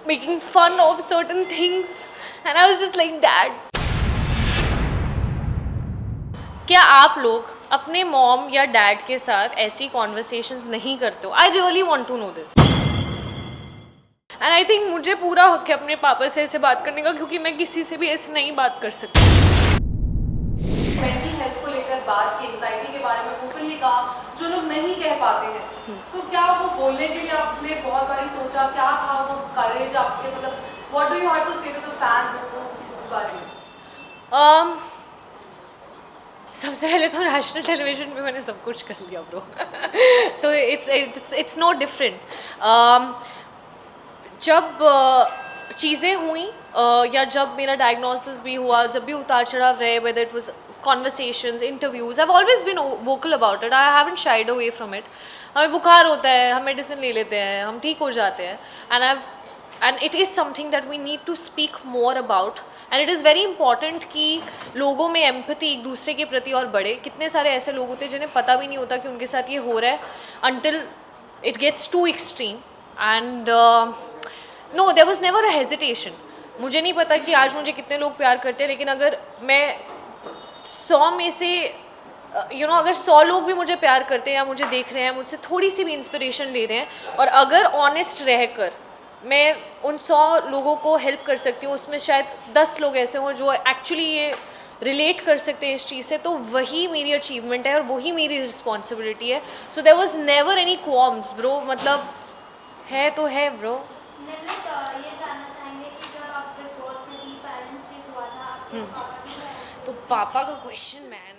making fun of certain things, and I was just like, Dad. क्या आप लोग अपने मॉम या डैड के साथ ऐसी कॉन्वर्सेशंस नहीं करते हो? I really want to know this, and I think मुझे पूरा हक है अपने पापा से ऐसे बात करने का, क्योंकि मैं किसी से भी ऐसे नहीं बात कर सकती। मेंटल हेल्थ को लेकर बात की, एंजाइटी के बारे में ओपनली कहा, जो लोग नहीं कह पाते हैं। सो क्या वो बोलने के लिए आपने बहुत बारी सोचा, क्या था वो करेज आपके, मतलब what do you have to say to the fans उस बारे में? सबसे पहले तो नेशनल टेलीविजन पे मैंने सब कुछ कर लिया ब्रो। तो इट्स नो डिफरेंट। जब चीज़ें हुई या जब मेरा डायग्नोसिस भी हुआ, जब भी उतार चढ़ाव रहे, whether it was conversations, interviews, I have always been vocal about it, I haven't shied away from it. हमें बुखार होता है, हम मेडिसिन ले लेते हैं, हम ठीक हो जाते हैं, and it is something that we need to speak more about, and it is very important कि लोगों में एम्पैथी एक दूसरे के प्रति और बढ़े। कितने सारे ऐसे लोग होते हैं जिन्हें पता भी नहीं होता कि उनके साथ ये हो रहा है, until it gets too extreme. And no, there was never a hesitation. मुझे नहीं पता कि आज मुझे कितने लोग प्यार करते हैं, लेकिन अगर मैं 100 में से अगर 100 लोग भी मुझे प्यार करते हैं या मुझे देख रहे हैं, मुझसे थोड़ी सी भी इंस्पिरेशन ले रहे हैं, और अगर ऑनेस्ट रहकर मैं उन 100 लोगों को हेल्प कर सकती हूँ, उसमें शायद 10 लोग ऐसे हों जो एक्चुअली ये रिलेट कर सकते हैं इस चीज़ से, तो वही मेरी अचीवमेंट है और वही मेरी रिस्पॉन्सिबिलिटी है। So there was never any qualms bro, मतलब है तो है ब्रो। ये जानना चाहेंगे कि जब आप बिग बॉस में थी, पेरेंट्स भी हुआ था, आपके पापा की तो पापा का क्वेश्चन मैन।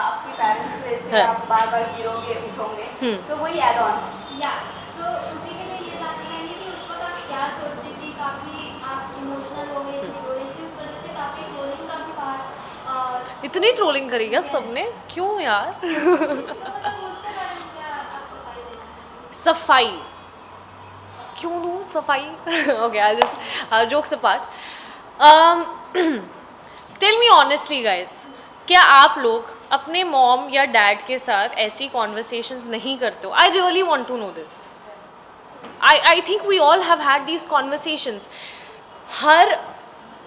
आपकी पेरेंट्स की वजह से आप बार-बार गिरोगे उठोगे, सो वही ऐड ऑन या तो उसी के लिए ये जानना चाहेंगे कि उस वक्त आप क्या सोच रही थी, काफ़ी आप इमोशनल हो गई थी, रो रही थी, उस वजह से काफ़ी ट्रोलिंग का भी बाहर इतनी ट्रोलिंग करी क्या सबने? क्यों यार? तो मतलब उसके बारे में क्या आप सफाई देना? सफाई क्यों दूँ सफाई? Okay, I just jokes apart, tell me honestly guys, क्या आप लोग अपने मॉम या डैड के साथ ऐसी कॉन्वर्सेशंस नहीं करते हो? I really want to know this. I think we all have had these conversations. हर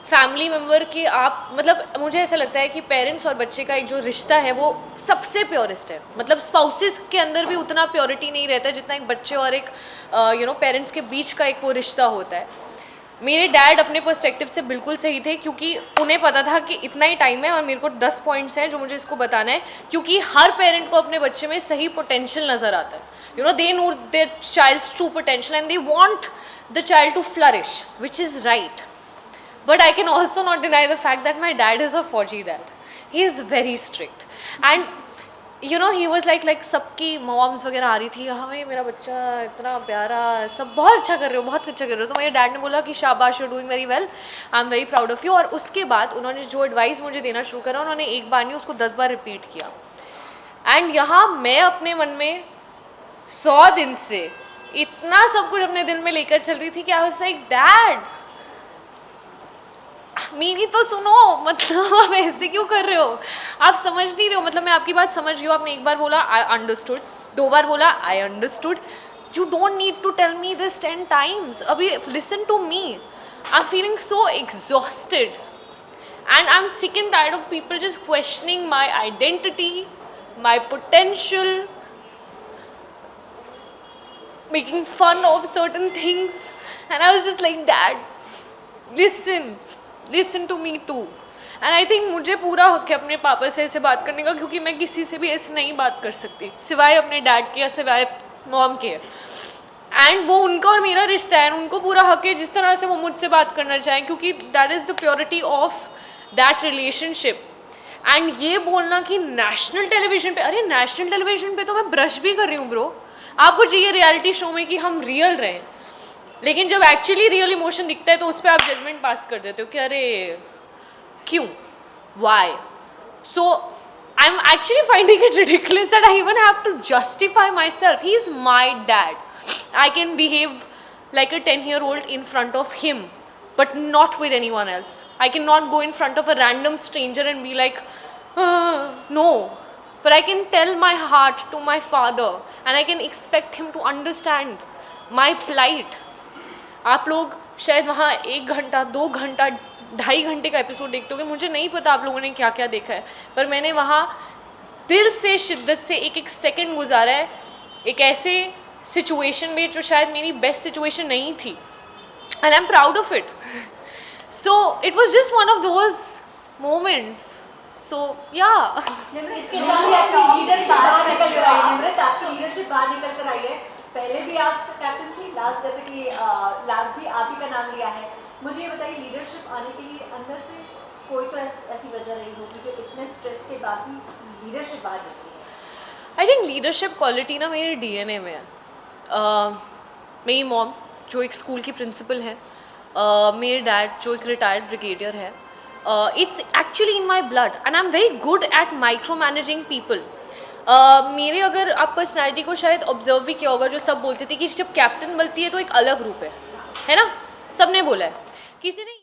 फैमिली मेम्बर के आप, मतलब मुझे ऐसा लगता है कि पेरेंट्स और बच्चे का एक जो रिश्ता है वो सबसे प्योरेस्ट है। मतलब स्पाउसेस के अंदर भी उतना प्योरिटी नहीं रहता है जितना एक बच्चे और एक पेरेंट्स के बीच का एक वो रिश्ता होता है। मेरे डैड अपने पर्सपेक्टिव से बिल्कुल सही थे, क्योंकि उन्हें पता था कि इतना ही टाइम है और मेरे को 10 पॉइंट्स हैं जो मुझे इसको बताना है, क्योंकि हर पेरेंट को अपने बच्चे में सही पोटेंशियल नज़र आता है। They know their child's true potential and they want the child to flourish, which is right. But I can also not deny the fact that my dad is a Fauji dad. He is very strict. And he was like सबकी moms वगैरह आ रही थी, हमें मेरा बच्चा इतना प्यारा, सब बहुत अच्छा कर रहे हो, बहुत अच्छा कर रहे हो। तो मेरे डैड ने बोला कि शाबाश, you doing very well, I am very proud of you. और उसके बाद उन्होंने जो एडवाइस मुझे देना शुरू करा, उन्होंने एक बार नहीं उसको 10 बार रिपीट किया। एंड यहाँ मैं अपने मन में 100 दिन से इतना सब कुछ अपने दिल में लेकर चल रही थी कि आई वाज लाइक, डैड मेरी तो सुनो, मतलब आप ऐसे क्यों कर रहे हो? आप समझ नहीं रहे हो। मतलब मैं आपकी बात समझ रही हूँ, आपने एक बार बोला आई अंडरस्टूड, 2 बार बोला I understood, you don't need to tell me this 10 times. अभी listen to me, I am feeling so exhausted and I am sick and tired of people just questioning my identity, my potential, making fun of certain things, and I was just like, dad listen to me too. And I think मुझे पूरा हक है अपने पापा से ऐसे बात करने का, क्योंकि मैं किसी से भी ऐसे नहीं बात कर सकती सिवाय अपने डैड के या सिवाय मॉम के। एंड वो उनका और मेरा रिश्ता है, उनको पूरा हक है जिस तरह से वो मुझसे बात करना चाहें, क्योंकि that is the purity of that relationship. And ये बोलना कि नेशनल टेलीविजन पे, अरे नेशनल टेलीविजन पे तो मैं ब्रश भी कर रही हूँ ब्रो। आपको चाहिए रियलिटी शो में कि हम रियल रहें, लेकिन जब एक्चुअली रियल इमोशन दिखता है तो उस पर आप जजमेंट पास कर देते हो कि अरे क्यों, why. So I am actually finding it ridiculous that I even have to justify myself. He is my dad, I can behave like a 10-year-old in front of him, but not with anyone else. I cannot go in front of a random stranger and be like, no. But I can tell my heart to my father and I can expect him to understand. My plight, आप लोग शायद वहाँ 1 घंटा 2 घंटा 2.5 घंटे का episode देखते होगे, मुझे नहीं पता आप लोगों ने क्या क्या देखा है, पर मैंने वहाँ दिल से शिद्दत से एक एक सेकंड गुजारा है, एक ऐसे सिचुएशन में जो शायद मेरी बेस्ट सिचुएशन नहीं थी, and I am proud of it. So it was just one of those moments. So yeah इसके बाद आपकी लीडरशिप बाहर निकल कर आई है. निम्रत, आपकी लीडरशिप बाहर निकल कर आई है. पहले भी आप कैप्टन थी, लास्ट जैसे कि लास्ट भी आप ही का नाम लिया है. मुझे ये बताइए, लीडरशिप आने के लिए अंदर से कोई तो ऐसी वजह रही होगी जो इतने स्ट्रेस के बाद भी लीडरशिप बाहर निकली है. आई थिंक लीडरशिप क्वालिटी ना मेरे DNA में है. मेरी मॉम जो एक स्कूल की प्रिंसिपल है, मेरे डैड जो एक रिटायर्ड ब्रिगेडियर है, it's actually in my blood and I am very good at micro managing people. मेरे अगर आप पर्सनैलिटी को शायद ऑब्जर्व भी किया होगा, जो सब बोलते थे कि जब कैप्टन बनती है तो एक अलग रूप है ना, सबने बोला है. किसी ने